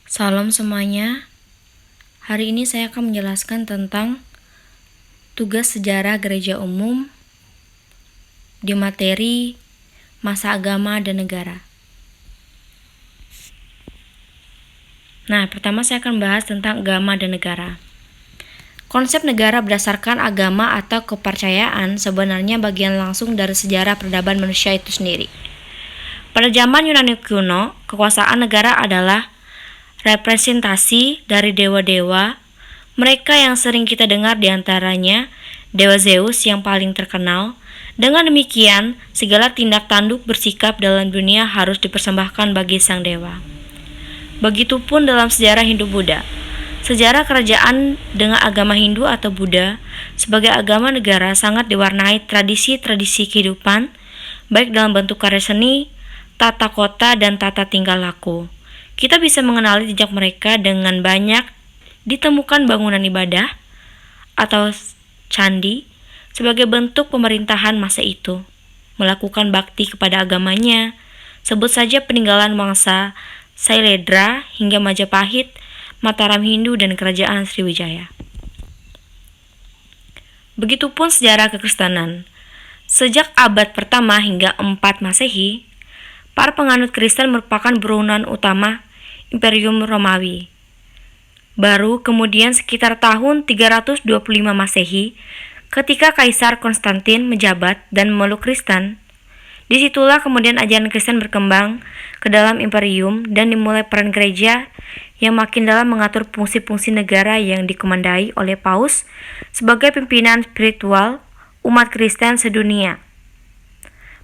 Salam semuanya. Hari ini saya akan menjelaskan tentang tugas sejarah gereja umum di materi masa agama dan negara. Nah, pertama saya akan bahas tentang agama dan negara. Konsep negara berdasarkan agama atau kepercayaan sebenarnya bagian langsung dari sejarah peradaban manusia itu sendiri. Pada zaman Yunani kuno, kekuasaan negara adalah representasi dari dewa-dewa. Mereka yang sering kita dengar diantaranya Dewa Zeus yang paling terkenal. Dengan demikian, segala tindak tanduk bersikap dalam dunia harus dipersembahkan bagi sang dewa. Begitupun dalam sejarah Hindu-Buddha. Sejarah kerajaan dengan agama Hindu atau Buddha sebagai agama negara sangat diwarnai tradisi-tradisi kehidupan, baik dalam bentuk karya seni, tata kota, dan tata tingkah laku. Kita bisa mengenali jejak mereka dengan banyak ditemukan bangunan ibadah atau candi sebagai bentuk pemerintahan masa itu, melakukan bakti kepada agamanya. Sebut saja peninggalan bangsa Sailedra hingga Majapahit, Mataram Hindu, dan kerajaan Sriwijaya. Begitupun sejarah kekristenan. Sejak abad pertama hingga 4 Masehi, para penganut Kristen merupakan buronan utama Imperium Romawi. Baru kemudian sekitar tahun 325 Masehi, ketika Kaisar Konstantin menjabat dan memeluk Kristen, disitulah kemudian ajaran Kristen berkembang ke dalam imperium dan dimulai peran gereja yang makin dalam mengatur fungsi-fungsi negara yang dikomandai oleh Paus sebagai pimpinan spiritual umat Kristen sedunia.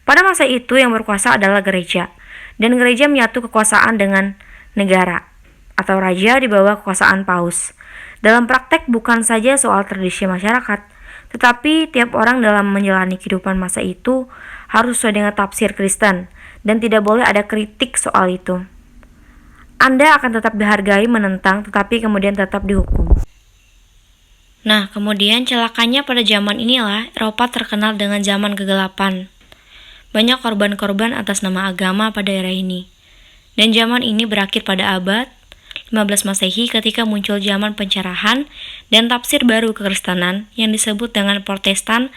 Pada masa itu yang berkuasa adalah gereja, dan gereja menyatu kekuasaan dengan negara atau raja di bawah kekuasaan Paus. Dalam praktek bukan saja soal tradisi masyarakat, tetapi tiap orang dalam menjalani kehidupan masa itu harus sesuai dengan tafsir Kristen dan tidak boleh ada kritik soal itu. Anda akan tetap dihargai menentang tetapi kemudian tetap dihukum. Nah, kemudian celakanya pada zaman inilah Eropa terkenal dengan zaman kegelapan. Banyak korban-korban atas nama agama pada era ini. Dan zaman ini berakhir pada abad 15 Masehi ketika muncul zaman pencerahan dan tafsir baru kekristenan yang disebut dengan Protestan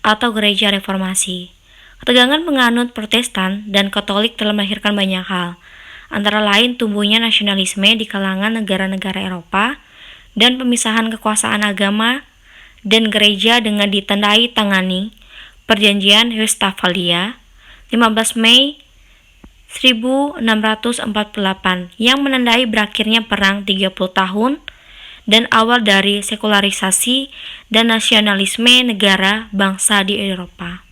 atau Gereja Reformasi. Ketegangan penganut Protestan dan Katolik telah melahirkan banyak hal, antara lain tumbuhnya nasionalisme di kalangan negara-negara Eropa dan pemisahan kekuasaan agama dan gereja dengan ditandai tangani Perjanjian Westphalia 15 Mei 1648 yang menandai berakhirnya perang 30 tahun dan awal dari sekularisasi dan nasionalisme negara bangsa di Eropa.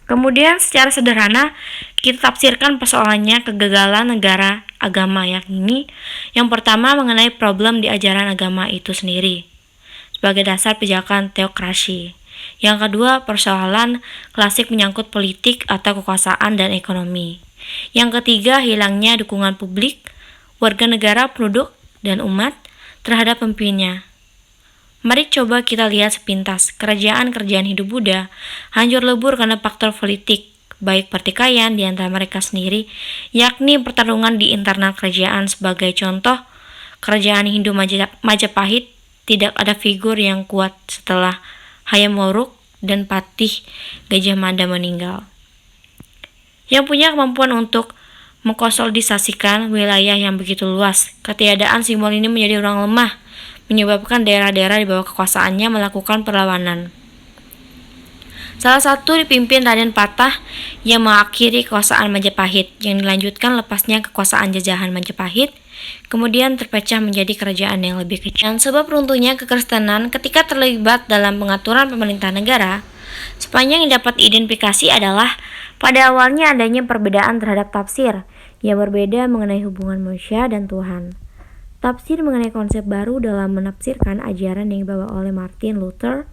Kemudian secara sederhana kita tafsirkan persoalannya kegagalan negara agama, yakni yang pertama mengenai problem di ajaran agama itu sendiri sebagai dasar pijakan teokrasi. Yang kedua, persoalan klasik menyangkut politik atau kekuasaan dan ekonomi. Yang ketiga, hilangnya dukungan publik, warga negara, penduduk, dan umat terhadap pemimpinnya. Mari coba kita lihat sepintas. Kerajaan-kerajaan Hindu-Buddha hancur lebur karena faktor politik, baik pertikaian di antara mereka sendiri, yakni pertarungan di internal kerajaan. Sebagai contoh, kerajaan Hindu Majapahit tidak ada figur yang kuat setelah Hayam Wuruk dan Patih Gajah Mada meninggal, yang punya kemampuan untuk mengkonsolidasikan wilayah yang begitu luas. Ketiadaan simbol ini menjadi orang lemah, menyebabkan daerah-daerah di bawah kekuasaannya melakukan perlawanan. Salah satu dipimpin Raden Patah yang mengakhiri kekuasaan Majapahit, yang dilanjutkan lepasnya kekuasaan jajahan Majapahit, kemudian terpecah menjadi kerajaan yang lebih kecil. Dan sebab runtuhnya kekristenan ketika terlibat dalam pengaturan pemerintah negara, sepanjang yang dapat diidentifikasi adalah pada awalnya adanya perbedaan terhadap tafsir yang berbeda mengenai hubungan manusia dan Tuhan. Tafsir mengenai konsep baru dalam menafsirkan ajaran yang dibawa oleh Martin Luther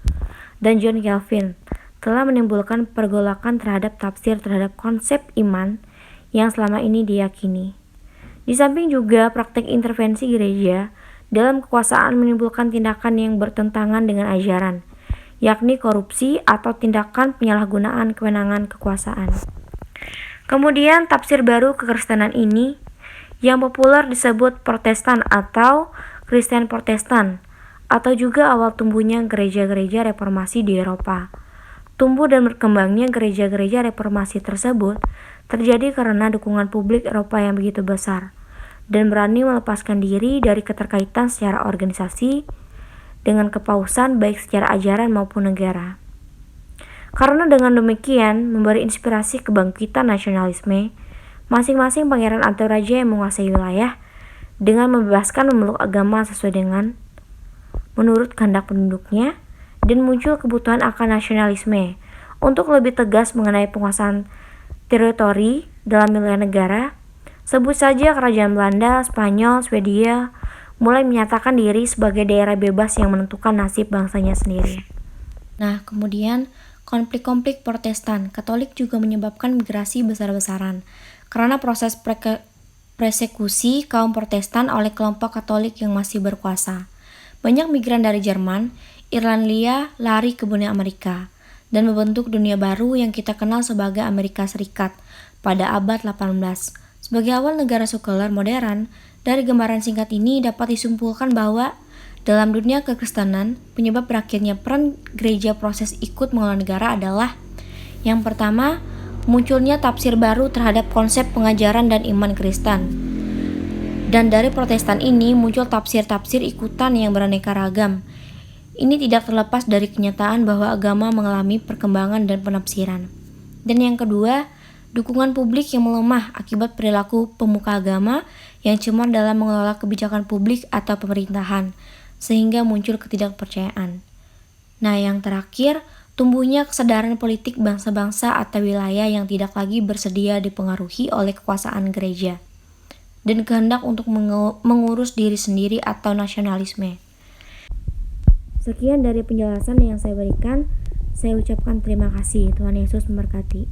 dan John Calvin telah menimbulkan pergolakan terhadap tafsir terhadap konsep iman yang selama ini diyakini. Di samping juga praktek intervensi gereja dalam kekuasaan menimbulkan tindakan yang bertentangan dengan ajaran, yakni korupsi atau tindakan penyalahgunaan kewenangan kekuasaan. Kemudian tafsir baru kekristenan ini yang populer disebut Protestan atau Kristen Protestan, atau juga awal tumbuhnya gereja-gereja reformasi di Eropa. Tumbuh dan berkembangnya gereja-gereja reformasi tersebut terjadi karena dukungan publik Eropa yang begitu besar dan berani melepaskan diri dari keterkaitan secara organisasi dengan kepausan baik secara ajaran maupun negara. Karena dengan demikian memberi inspirasi kebangkitan nasionalisme, masing-masing pangeran atau raja yang menguasai wilayah dengan membebaskan memeluk agama sesuai dengan menurut kehendak penduduknya, dan muncul kebutuhan akan nasionalisme untuk lebih tegas mengenai penguasaan teritori dalam wilayah negara. Sebut saja kerajaan Belanda, Spanyol, Swedia mulai menyatakan diri sebagai daerah bebas yang menentukan nasib bangsanya sendiri. Nah, kemudian konflik-konflik Protestan Katolik juga menyebabkan migrasi besar-besaran karena proses persekusi kaum Protestan oleh kelompok Katolik yang masih berkuasa. Banyak migran dari Jerman, Irlandia lari ke benua Amerika dan membentuk dunia baru yang kita kenal sebagai Amerika Serikat pada abad 18. Sebagai awal negara sekuler modern, dari gambaran singkat ini dapat disimpulkan bahwa dalam dunia kekristenan, penyebab berakhirnya peran gereja proses ikut mengelola negara adalah yang pertama, munculnya tafsir baru terhadap konsep pengajaran dan iman Kristen. Dan dari Protestan ini muncul tafsir-tafsir ikutan yang beraneka ragam. Ini tidak terlepas dari kenyataan bahwa agama mengalami perkembangan dan penafsiran. Dan yang kedua, dukungan publik yang melemah akibat perilaku pemuka agama yang cemar dalam mengelola kebijakan publik atau pemerintahan, sehingga muncul ketidakpercayaan. Nah, yang terakhir, tumbuhnya kesadaran politik bangsa-bangsa atau wilayah yang tidak lagi bersedia dipengaruhi oleh kekuasaan gereja, dan kehendak untuk mengurus diri sendiri atau nasionalisme. Sekian dari penjelasan yang saya berikan. Saya ucapkan terima kasih. Tuhan Yesus memberkati.